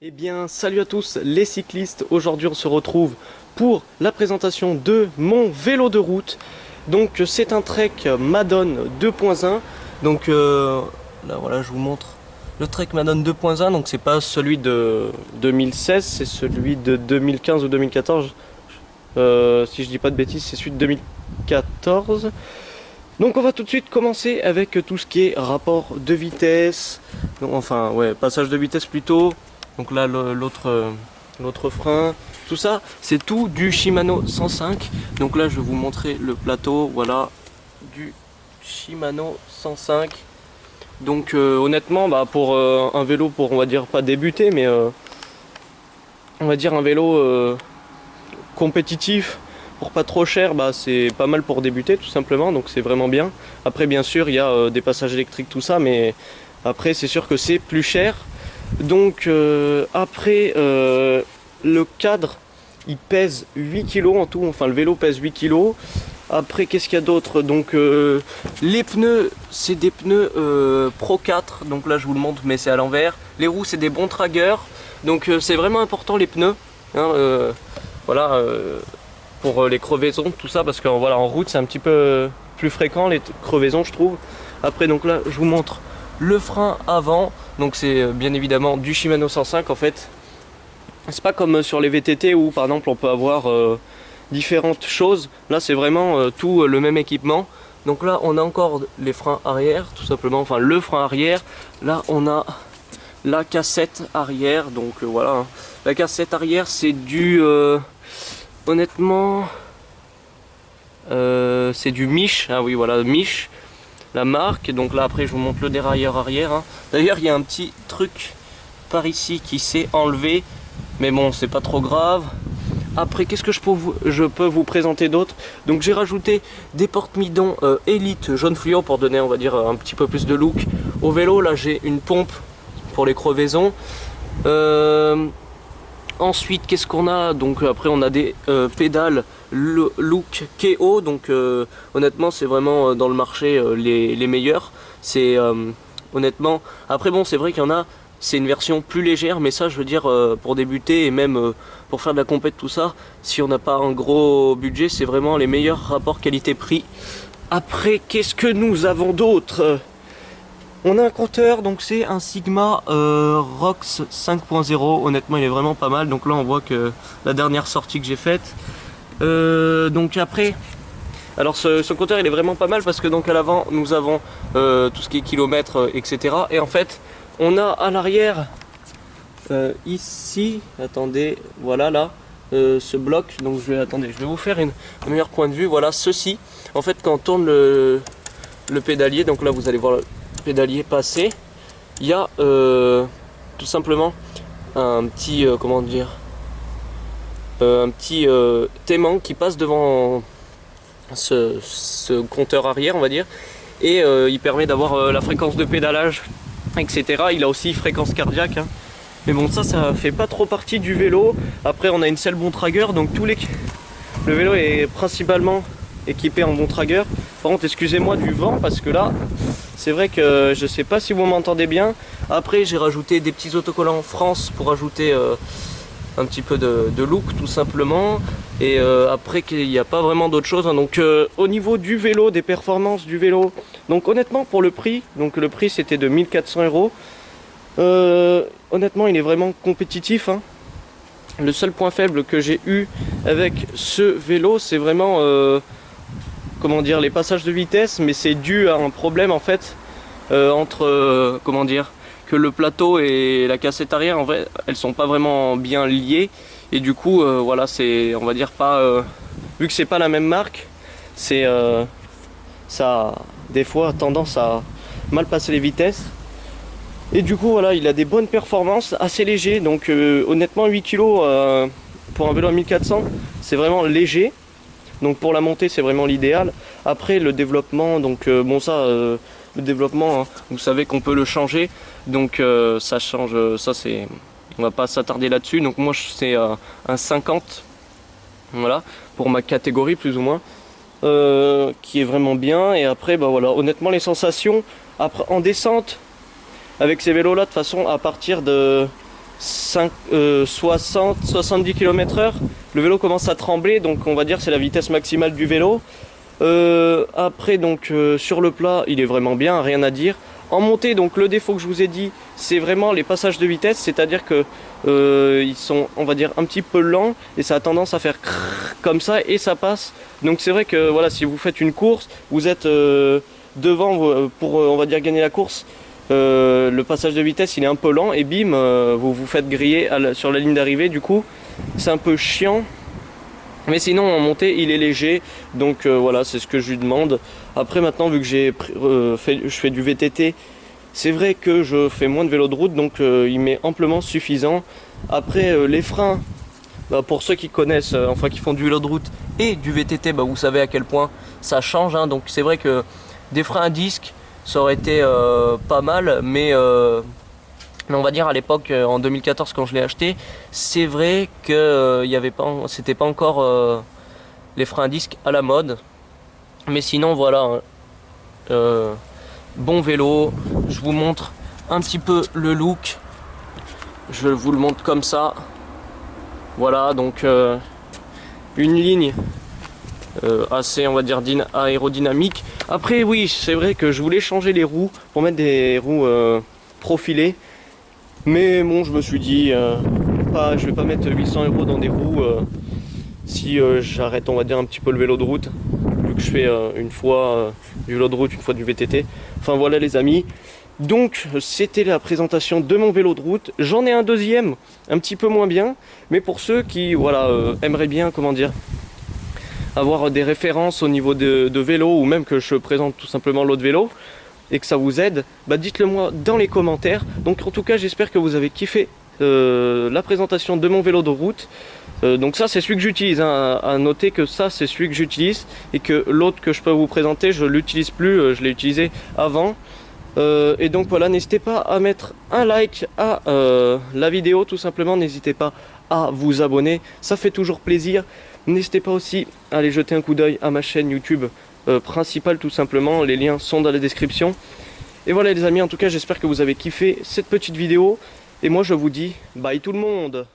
Eh bien, salut à tous les cyclistes. Aujourd'hui, on se retrouve pour la présentation de mon vélo de route. Donc, c'est un Trek Madone 2.1. Donc, là, voilà, je vous montre le Trek Madone 2.1. Donc, c'est pas celui de 2016, c'est celui de 2015 ou 2014. Si je dis pas de bêtises, c'est celui de 2014. Donc, on va tout de suite commencer avec tout ce qui est rapport de vitesse. Donc, enfin, ouais, passage de vitesse plutôt. Donc là l'autre frein, tout ça c'est tout du Shimano 105. Donc là je vais vous montrer le plateau, voilà, du Shimano 105. Donc honnêtement pour un vélo pour on va dire pas débuter mais on va dire un vélo compétitif pour pas trop cher, c'est pas mal pour débuter tout simplement, donc c'est vraiment bien. Après bien sûr il y a des passages électriques tout ça, mais après c'est sûr que c'est plus cher. Donc après le cadre il pèse 8 kg en tout, enfin le vélo pèse 8 kg. Après qu'est-ce qu'il y a d'autre? Donc les pneus c'est des pneus Pro 4, donc là je vous le montre mais c'est à l'envers. Les roues c'est des bons Traeger, donc c'est vraiment important les pneus, hein, voilà, pour les crevaisons tout ça, parce que voilà en route c'est un petit peu plus fréquent les crevaisons je trouve. Après donc là je vous montre le frein avant, donc c'est bien évidemment du Shimano 105 en fait. C'est pas comme sur les VTT où par exemple on peut avoir différentes choses. Là c'est vraiment tout le même équipement. Donc là on a encore les freins arrière tout simplement, enfin le frein arrière. Là on a la cassette arrière, donc voilà, hein. La cassette arrière c'est du honnêtement c'est du Mich, ah oui voilà Mich, la marque. Donc là après je vous montre le dérailleur arrière, hein. D'ailleurs il y a un petit truc par ici qui s'est enlevé, mais bon c'est pas trop grave. Après qu'est-ce que je peux vous présenter d'autre? Donc j'ai rajouté des porte-midons Elite jaune fluo pour donner on va dire un petit peu plus de look au vélo. Là j'ai une pompe pour les crevaisons. Ensuite qu'est-ce qu'on a? Donc après on a des pédales look KO, donc honnêtement c'est vraiment dans le marché les meilleurs. C'est honnêtement, après bon c'est vrai qu'il y en a, c'est une version plus légère, mais ça je veux dire pour débuter et même pour faire de la compète tout ça, si on n'a pas un gros budget, c'est vraiment les meilleurs rapports qualité-prix. Après qu'est-ce que nous avons d'autre? On a un compteur, donc c'est un Sigma ROX 5.0, honnêtement il est vraiment pas mal. Donc là on voit que la dernière sortie que j'ai faite. Donc après, alors ce compteur il est vraiment pas mal parce que donc à l'avant nous avons tout ce qui est kilomètres, etc. Et en fait on a à l'arrière ici, attendez, voilà là, ce bloc. Donc attendez, je vais vous faire un meilleur point de vue. Voilà ceci. En fait quand on tourne le pédalier, donc là vous allez voir le pédalier passer, il y a tout simplement un petit comment dire, un petit aimant qui passe devant ce compteur arrière on va dire, et il permet d'avoir la fréquence de pédalage, etc. Il a aussi fréquence cardiaque, hein. Mais bon ça fait pas trop partie du vélo. Après on a une selle Bontrager, donc le vélo est principalement équipé en Bontrager. Par contre excusez-moi du vent parce que là c'est vrai que je sais pas si vous m'entendez bien. Après j'ai rajouté des petits autocollants France pour ajouter un petit peu de look tout simplement. Et après il n'y a pas vraiment d'autre chose, hein. Donc au niveau du vélo, des performances du vélo, donc honnêtement pour le prix, donc le prix c'était de 1400 €. Honnêtement il est vraiment compétitif, hein. Le seul point faible que j'ai eu avec ce vélo c'est vraiment comment dire, les passages de vitesse, mais c'est dû à un problème en fait entre comment dire, que le plateau et la cassette arrière en vrai elles sont pas vraiment bien liées, et du coup voilà c'est on va dire pas vu que c'est pas la même marque, c'est ça a des fois tendance à mal passer les vitesses. Et du coup voilà il a des bonnes performances, assez léger, donc honnêtement 8 kg pour un vélo à 1400 c'est vraiment léger. Donc pour la montée c'est vraiment l'idéal. Après le développement, donc bon ça le développement, hein, vous savez qu'on peut le changer, donc ça change, ça c'est, on va pas s'attarder là-dessus. Donc moi c'est un 50, voilà, pour ma catégorie plus ou moins, qui est vraiment bien. Et après voilà, honnêtement les sensations après en descente avec ces vélos là, de toute façon à partir de 60-70 km/h, le vélo commence à trembler, donc on va dire c'est la vitesse maximale du vélo. Après donc sur le plat il est vraiment bien, rien à dire. En montée, donc le défaut que je vous ai dit, c'est vraiment les passages de vitesse, c'est-à-dire que ils sont, on va dire, un petit peu lents et ça a tendance à faire comme ça et ça passe. Donc c'est vrai que voilà, si vous faites une course, vous êtes devant pour, on va dire, gagner la course. Le passage de vitesse il est un peu lent et bim, vous vous faites griller sur la ligne d'arrivée. Du coup, c'est un peu chiant. Mais sinon en montée il est léger, donc voilà, c'est ce que je lui demande. Après maintenant, vu que je fais du VTT, c'est vrai que je fais moins de vélo de route, donc il m'est amplement suffisant. Après les freins, bah, pour ceux qui connaissent, enfin qui font du vélo de route et du VTT, bah, vous savez à quel point ça change, hein. Donc c'est vrai que des freins à disque, ça aurait été pas mal, mais on va dire à l'époque, en 2014 quand je l'ai acheté, c'est vrai que c'était pas encore les freins à disque à la mode. Mais sinon voilà, hein. Bon vélo. Je vous montre un petit peu le look. Je vous le montre comme ça. Voilà, donc une ligne assez, on va dire, aérodynamique. Après oui, c'est vrai que je voulais changer les roues pour mettre des roues profilées. Mais bon, je me suis dit, je vais pas mettre 800 € dans des roues si j'arrête, on va dire, un petit peu le vélo de route, vu que je fais une fois du vélo de route, une fois du VTT. Enfin voilà les amis. Donc c'était la présentation de mon vélo de route. J'en ai un deuxième, un petit peu moins bien, mais pour ceux qui voilà aimeraient bien, comment dire, avoir des références au niveau de vélo, ou même que je présente tout simplement l'autre vélo et que ça vous aide, bah dites-le moi dans les commentaires. Donc en tout cas j'espère que vous avez kiffé la présentation de mon vélo de route. Donc ça c'est celui que j'utilise, hein. À noter que ça c'est celui que j'utilise et que l'autre que je peux vous présenter je l'utilise plus, je l'ai utilisé avant. Et donc voilà, n'hésitez pas à mettre un like à la vidéo, tout simplement. N'hésitez pas à vous abonner, ça fait toujours plaisir. N'hésitez pas aussi à aller jeter un coup d'œil à ma chaîne YouTube principale, tout simplement. Les liens sont dans la description. Et voilà les amis, en tout cas j'espère que vous avez kiffé cette petite vidéo. Et moi je vous dis bye tout le monde.